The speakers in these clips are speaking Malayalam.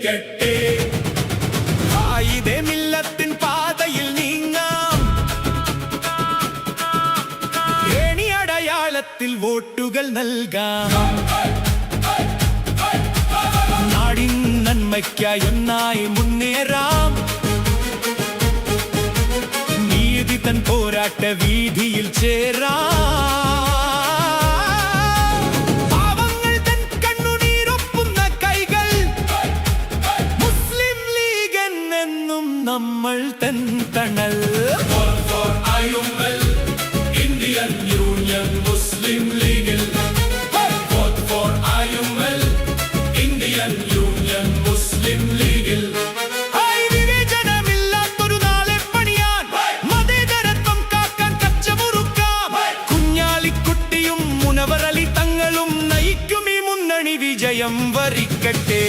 ജയിക്കട്ടെ. മില്ലത്തിൻ പാതയിൽ നീങ്ങാം, ഏണിയടയാളത്തിൽ വോട്ടുകൾ നൽകാം. നാടിൻ നന്മയ്ക്കായി ഒന്നായി മുന്നേറാം. നീതി തൻ പോരാട്ട വീതിയിൽ ചേരാം. നമ്മൾ തൻ തണൽ. ഇന്ത്യൻ യൂണിയൻ മുസ്ലിം ലീഗിൽ ഇന്ത്യൻ യൂണിയൻ മുസ്ലിം ലീഗിൽ വിവേചനമില്ലാത്തൊരു നാളെ പണിയാൻ, മതേതരത്വം കാക്കാൻ കച്ചമുറുക്കാം. കുഞ്ഞാലിക്കുട്ടിയും മുനവർ അലി തങ്ങളും നയിക്കും ഈ മുന്നണി വിജയം വരിക്കട്ടെ.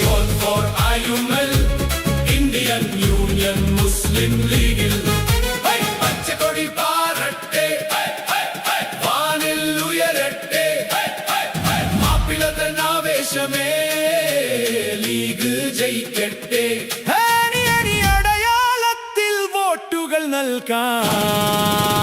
ഇന്ത്യൻ യൂണിയൻ മുസ്ലിം ലീഗിൽ പച്ചക്കൊടി പാറട്ടെ, വാനിൽ ഉയരട്ടെ. മാപ്പിളതനാവേശമേ ലീഗ് ജയിക്കട്ടെ. അടയാളത്തിൽ വോട്ടുകൾ നൽകാം.